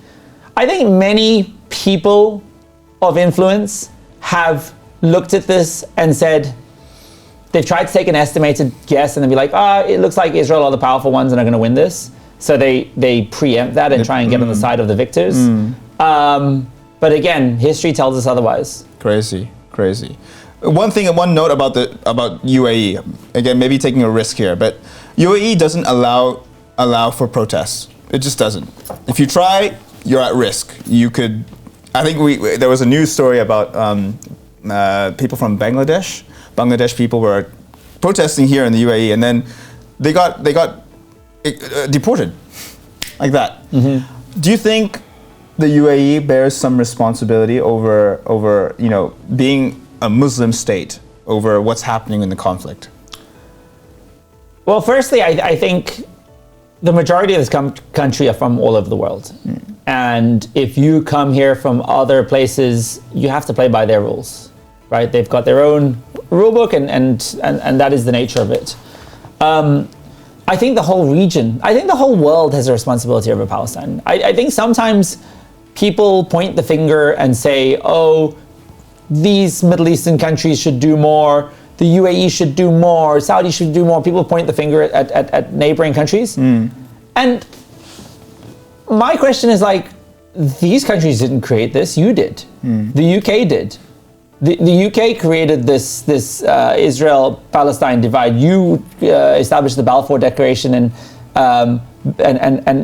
many people of influence have looked at this and said, they've tried to take an estimated guess and then be like, it looks like Israel are the powerful ones and are going to win this. So they preempt that and try and get on the side of the victors. But again, history tells us otherwise. Crazy. One note about UAE. Again, maybe taking a risk here, but UAE doesn't allow for protests. It just doesn't. If you try, you're at risk. You could. I think there was a news story about people from Bangladesh. Bangladesh people were protesting here in the UAE, and then they got deported, like that. Do you think the UAE bears some responsibility over being a Muslim state, over what's happening in the conflict? Well, firstly, I think the majority of this country are from all over the world. And if you come here from other places, you have to play by their rules, right? They've got their own rule book, and that is the nature of it. I think the whole region, I think the whole world has a responsibility over Palestine. I think sometimes people point the finger and say, oh, these Middle Eastern countries should do more, the UAE should do more, Saudi should do more. People point the finger at neighboring countries. And my question is like, these countries didn't create this, you did. The UK did. The UK created this Israel-Palestine divide. You established the Balfour Declaration, and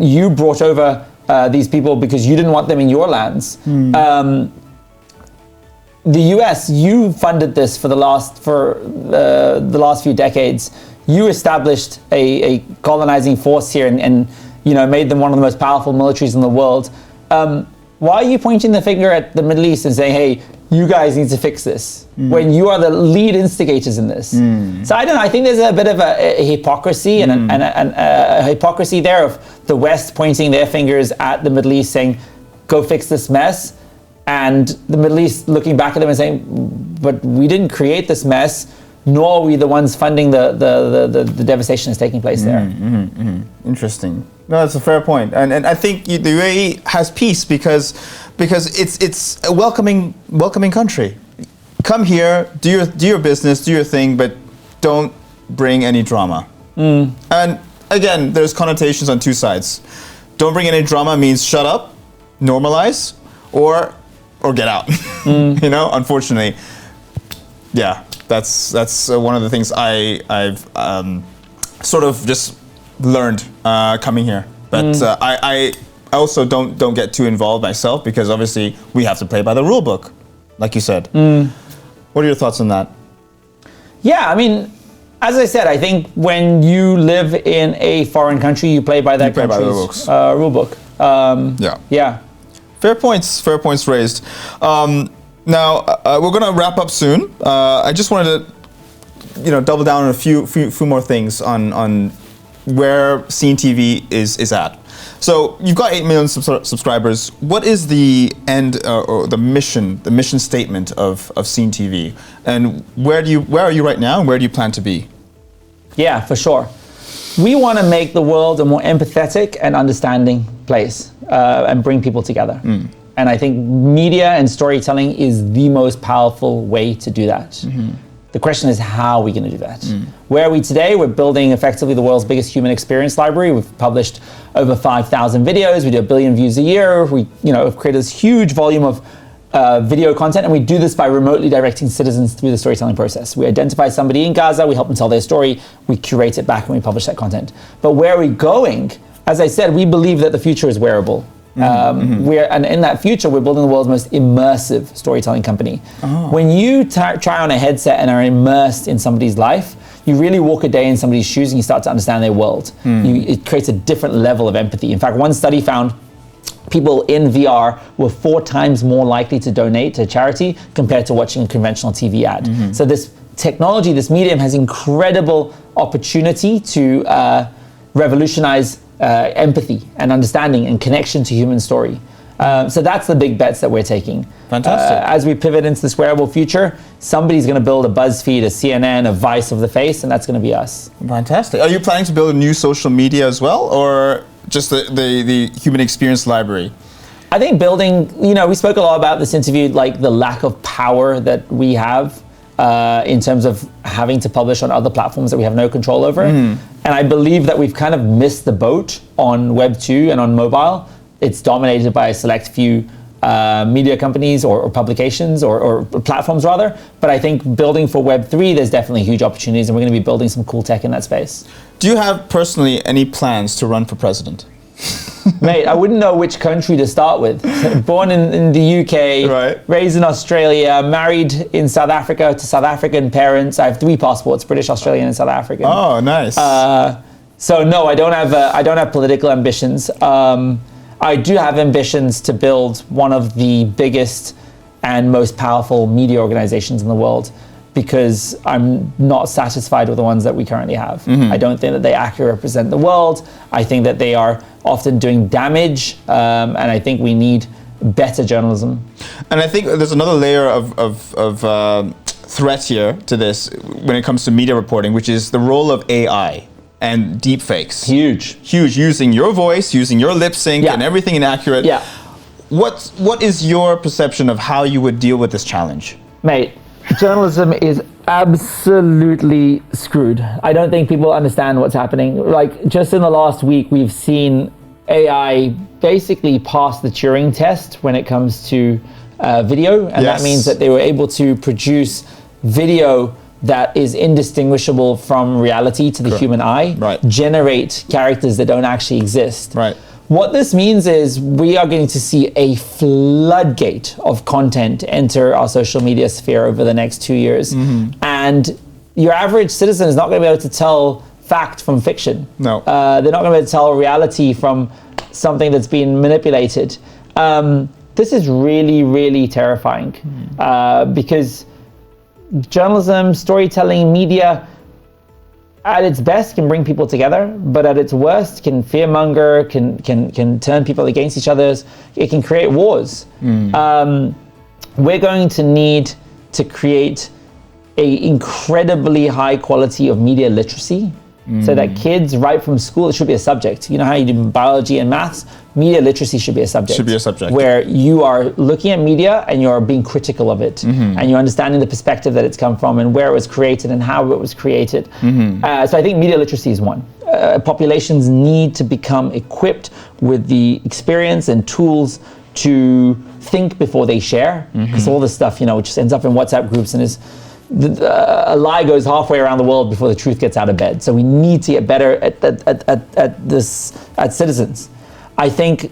you brought over these people because you didn't want them in your lands. The US, you funded this for the last few decades. You established a colonizing force here and made them one of the most powerful militaries in the world. Why are you pointing the finger at the Middle East and saying, hey, you guys need to fix this, when you are the lead instigators in this? So I don't know, I think there's a bit of a hypocrisy and a hypocrisy there of the West pointing their fingers at the Middle East saying, go fix this mess, and the Middle East looking back at them and saying, but we didn't create this mess, nor are we the ones funding the devastation that's taking place there. Interesting. No, that's a fair point. And I think the UAE has peace because it's a welcoming country. Come here, do your business, do your thing, but don't bring any drama. And again, there's connotations on two sides. Don't bring any drama means shut up, normalize, or get out. Unfortunately. Yeah, that's one of the things I've sort of just learned coming here. But I also don't get too involved myself, because obviously we have to play by the rule book, like you said. What are your thoughts on that? Yeah, I mean, as I said, I think when you live in a foreign country, you play by that country's rule book. Yeah. Fair points raised. Now we're going to wrap up soon. I just wanted to, double down on a few more things on where Scene TV is at. So you've got 8 million subscribers. What is the end or the mission statement of Scene TV, and where are you right now, and where do you plan to be? Yeah, for sure. We want to make the world a more empathetic and understanding place, and bring people together. And I think media and storytelling is the most powerful way to do that. The question is, how are we going to do that? Where are we today? We're building effectively the world's biggest human experience library. We've published over 5,000 videos. We do 1 billion views a year. We have created this huge volume of video content, and we do this by remotely directing citizens through the storytelling process. We identify somebody in Gaza, we help them tell their story, we curate it back, and we publish that content. But where are we going? As I said, we believe that the future is wearable. And in that future, we're building the world's most immersive storytelling company. When you try on a headset and are immersed in somebody's life, you really walk a day in somebody's shoes and you start to understand their world. It creates a different level of empathy. In fact, one study found people in VR were 4 times more likely to donate to charity compared to watching a conventional TV ad. So this technology, this medium, has incredible opportunity to revolutionize empathy and understanding and connection to human story. So that's the big bets that we're taking. Fantastic. As we pivot into this wearable future, somebody's going to build a BuzzFeed, a CNN, a Vice of the face, and that's going to be us. Fantastic. Are you planning to build a new social media as well, or just the human experience library? I think building, we spoke a lot about this interview, like the lack of power that we have in terms of having to publish on other platforms that we have no control over. And I believe that we've kind of missed the boat on Web 2 and on mobile. It's dominated by a select few media companies or publications or platforms rather. But I think building for Web 3, there's definitely huge opportunities, and we're going to be building some cool tech in that space. Do you have personally any plans to run for president? Mate, I wouldn't know which country to start with. Born in the UK, right. Raised in Australia, married in South Africa to South African parents. I have 3 passports, British, Australian, and South African. Oh, nice. So no, I don't have political ambitions. I do have ambitions to build one of the biggest and most powerful media organizations in the world, because I'm not satisfied with the ones that we currently have. I don't think that they accurately represent the world. I think that they are often doing damage, and I think we need better journalism. And I think there's another layer of threat here to this when it comes to media reporting, which is the role of AI and deepfakes. Huge. Using your voice, using your lip sync, and everything inaccurate. Yeah. What is your perception of how you would deal with this challenge? Mate, journalism is absolutely screwed. I don't think people understand what's happening. Like, just in the last week, we've seen AI basically pass the Turing test when it comes to video. And that means that they were able to produce video that is indistinguishable from reality to the human eye, generate characters that don't actually exist. What this means is we are going to see a floodgate of content enter our social media sphere over the next 2 years. And your average citizen is not going to be able to tell fact from fiction. No. They're not going to be able to tell reality from something that's been manipulated. This is really, really terrifying because journalism, storytelling, media, at its best can bring people together, but at its worst can fearmonger, can turn people against each other. It can create wars. We're going to need to create an incredibly high quality of media literacy, so that kids right from school, it should be a subject. You know how you do biology and maths? Media literacy should be a subject. Should be a subject. Where you are looking at media and you're being critical of it, and you're understanding the perspective that it's come from and where it was created and how it was created. So I think media literacy is one. Populations need to become equipped with the experience and tools to think before they share, because all this stuff, just ends up in WhatsApp groups and is a lie goes halfway around the world before the truth gets out of bed. So we need to get better at this, at citizens. I think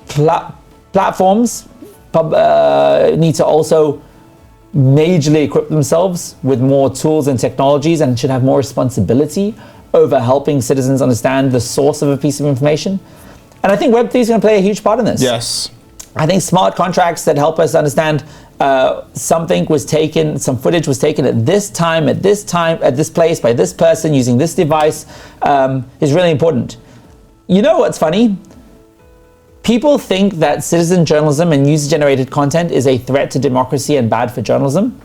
platforms need to also majorly equip themselves with more tools and technologies, and should have more responsibility over helping citizens understand the source of a piece of information. And I think Web3 is going to play a huge part in this. Yes. I think smart contracts that help us understand something was taken, some footage was taken at this time, at this place, by this person, using this device, is really important. You know what's funny? People think that citizen journalism and user-generated content is a threat to democracy and bad for journalism.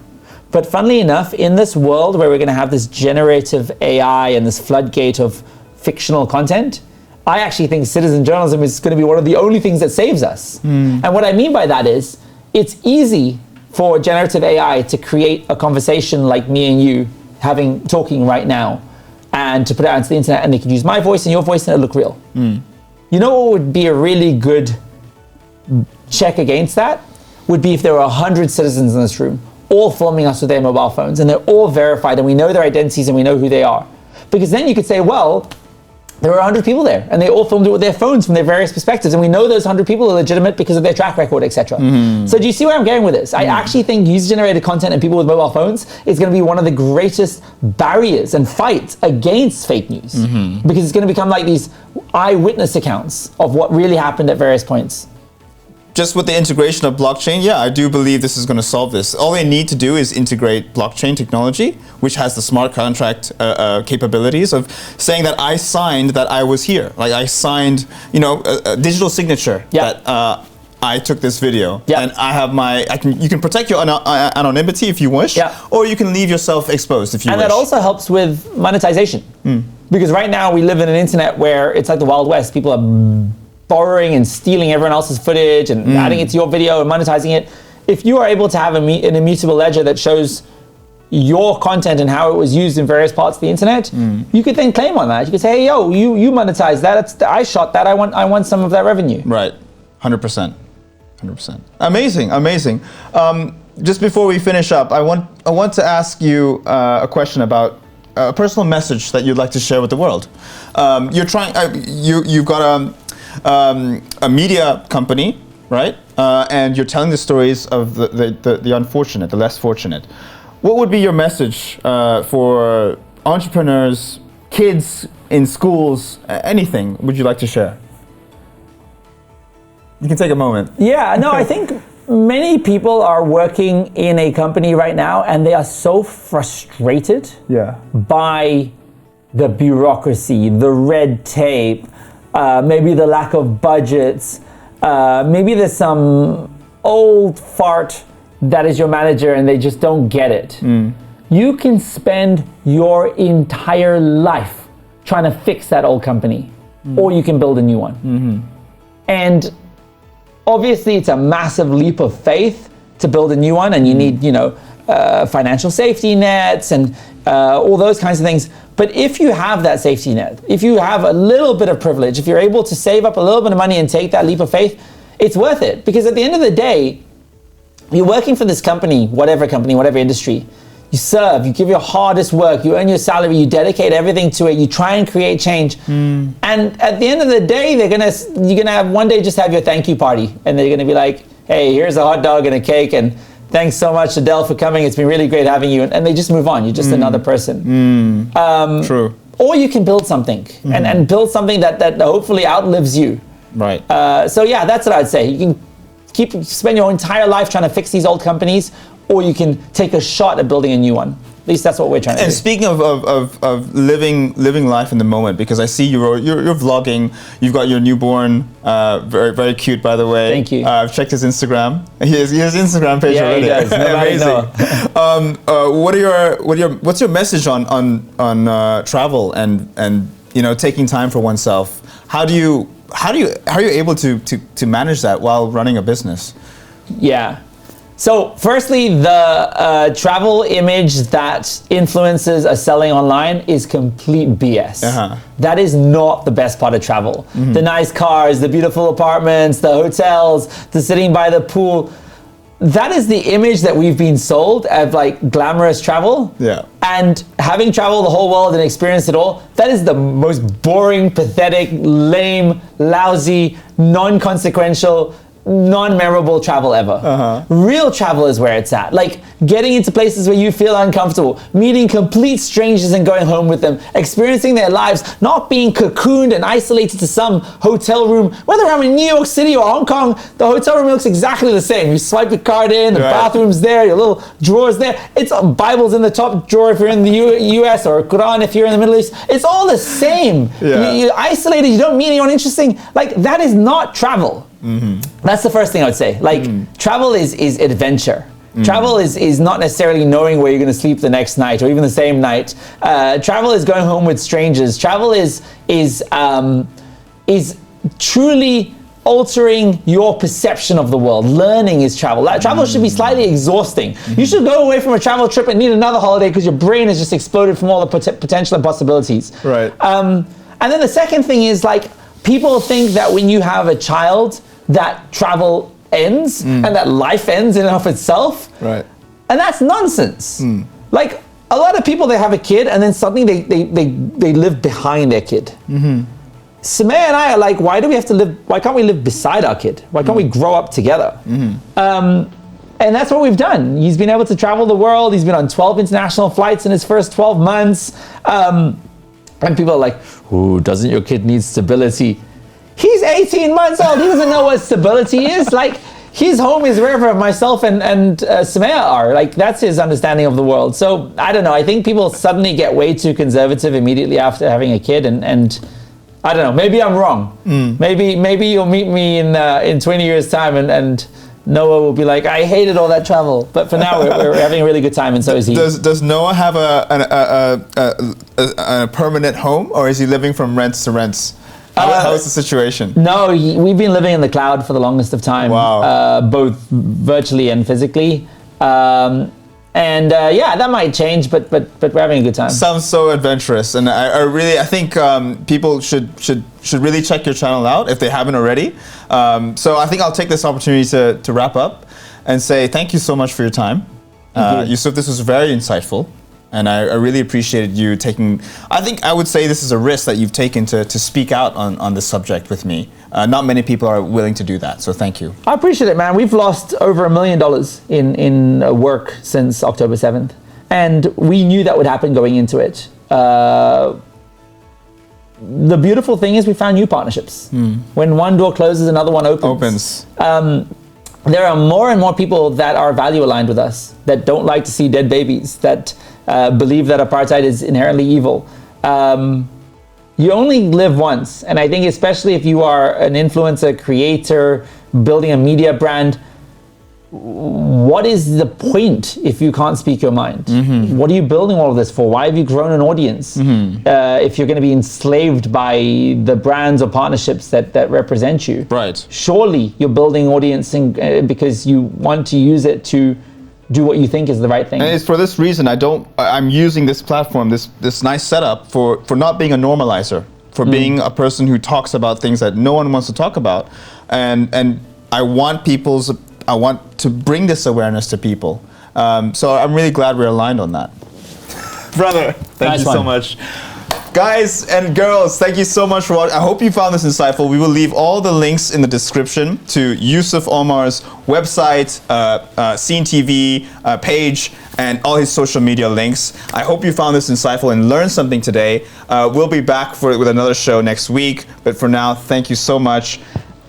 But funnily enough, in this world where we're going to have this generative AI and this floodgate of fictional content, I actually think citizen journalism is going to be one of the only things that saves us. And what I mean by that is, it's easy for generative AI to create a conversation like me and you talking right now, and to put it out onto the internet, and they can use my voice and your voice and it'll look real. You know what would be a really good check against that? Would be if there were 100 citizens in this room, all filming us with their mobile phones, and they're all verified and we know their identities and we know who they are. Because then you could say, well, there were 100 people there and they all filmed it with their phones from their various perspectives, and we know those 100 people are legitimate because of their track record, etc. So do you see where I'm going with this? I actually think user-generated content and people with mobile phones is going to be one of the greatest barriers and fights against fake news, because it's going to become like these eyewitness accounts of what really happened at various points. just with the integration of blockchain, yeah, I do believe this is going to solve this. All they need to do is integrate blockchain technology, which has the smart contract capabilities of saying that I signed that I was here. Like I signed, a digital signature that I took this video, and I have you can protect your anonymity if you wish, or you can leave yourself exposed if you wish. And that also helps with monetization. Because right now we live in an internet where it's like the Wild West. People are borrowing and stealing everyone else's footage and adding it to your video and monetizing it. If you are able to have an immutable ledger that shows your content and how it was used in various parts of the internet, you could then claim on that. You could say, hey, yo, you monetized that. I shot that. I want some of that revenue. Right, 100%. 100%. Amazing. Just before we finish up, I want to ask you a question about a personal message that you'd like to share with the world. You've got a media company, right? And you're telling the stories of the unfortunate, the less fortunate. What would be your message for entrepreneurs, kids in schools, anything would you like to share? You can take a moment. Yeah, no, I think many people are working in a company right now and they are so frustrated by the bureaucracy, the red tape, maybe the lack of budgets, maybe there's some old fart that is your manager and they just don't get it. You can spend your entire life trying to fix that old company, or you can build a new one. And obviously it's a massive leap of faith to build a new one, and you need, financial safety nets and all those kinds of things. But if you have that safety net, if you have a little bit of privilege, if you're able to save up a little bit of money and take that leap of faith, it's worth it. Because at the end of the day, you're working for this company, whatever industry. You serve, you give your hardest work, you earn your salary, you dedicate everything to it, you try and create change. And at the end of the day, you're gonna have one day just have your thank you party, and they're gonna be like, hey, here's a hot dog and a cake, and thanks so much, Adel, for coming. It's been really great having you. And they just move on. You're just another person. True. Or you can build something and build something that hopefully outlives you. Right. So yeah, that's what I'd say. You can spend your entire life trying to fix these old companies, or you can take a shot at building a new one. At least that's what we're trying to do. And speaking of living life in the moment, because I see you're vlogging, you've got your newborn, very very cute, by the way. Thank you. I've checked his Instagram. He has Instagram page already. Yeah, he does. Amazing. What's your message on travel and taking time for oneself? How are you able to manage that while running a business? Yeah. So firstly, the travel image that influencers are selling online is complete BS. That is not the best part of travel. The nice cars, the beautiful apartments, the hotels, the sitting by the pool. That is the image that we've been sold of like glamorous travel. Yeah. And having traveled the whole world and experienced it all, that is the most boring, pathetic, lame, lousy, non-consequential, non-memorable travel ever. Real travel is where it's at. Like getting into places where you feel uncomfortable, meeting complete strangers and going home with them, experiencing their lives, not being cocooned and isolated to some hotel room. Whether I'm in New York City or Hong Kong, the hotel room looks exactly the same. You swipe your card in, the bathroom's there, your little drawer's there. It's Bible's in the top drawer if you're in the US, or Quran if you're in the Middle East. It's all the same. You're isolated, you don't meet anyone interesting. Like that is not travel. That's the first thing I would say. Like travel is adventure. Travel is not necessarily knowing where you're going to sleep the next night or even the same night. Travel is going home with strangers. Travel is truly altering your perception of the world. Learning is travel. Travel should be slightly exhausting. You should go away from a travel trip and need another holiday because your brain has just exploded from all the potential and possibilities. Right. And then the second thing is like people think that when you have a child that travel ends and that life ends in and of itself. Right. And that's nonsense. Like a lot of people, they have a kid and then suddenly they live behind their kid. Sameh and I are like, why can't we live beside our kid? Why can't we grow up together? And that's what we've done. He's been able to travel the world. He's been on 12 international flights in his first 12 months. And people are like, ooh, doesn't your kid need stability? He's 18 months old. He doesn't know what stability is. Like, his home is wherever myself and Sumaya are. Like, that's his understanding of the world. So I don't know. I think people suddenly get way too conservative immediately after having a kid, and I don't know. Maybe I'm wrong. Maybe you'll meet me in 20 years time, and Noah will be like, I hated all that travel. But for now, we're having a really good time, and so is he. Does Noah have a permanent home, or is he living from rents to rents? How is the situation? No, we've been living in the cloud for the longest of time. Wow. Both virtually and physically. Yeah, that might change, but we're having a good time. Sounds so adventurous, and I think people should really check your channel out if they haven't already. So I think I'll take this opportunity to wrap up and say thank you so much for your time. Yusuf, this was very insightful, and I really appreciated you taking. I think I would say this is a risk that you've taken to speak out on this subject with me. Not many people are willing to do that, so thank you. I appreciate it, man. We've lost over $1 million in work since October 7th, and we knew that would happen going into it. The beautiful thing is we found new partnerships. When one door closes, another one opens. There are more and more people that are value aligned with us, that don't like to see dead babies, that believe that apartheid is inherently evil. You only live once, and I think especially if you are an influencer, creator, building a media brand, what is the point if you can't speak your mind? What are you building all of this for? Why have you grown an audience if you're going to be enslaved by the brands or partnerships that represent you? Right. Surely you're building audience because you want to use it to do what you think is the right thing. And it's for this reason I'm using this platform, this nice setup for not being a normalizer, for being a person who talks about things that no one wants to talk about, and I want to bring this awareness to people. So I'm really glad we're aligned on that. Brother, thank you so much. Guys and girls, thank you so much for watching. I hope you found this insightful. We will leave all the links in the description to Yusuf Omar's website, Scene TV page, and all his social media links. I hope you found this insightful and learned something today. We'll be back with another show next week. But for now, thank you so much,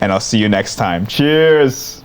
and I'll see you next time. Cheers.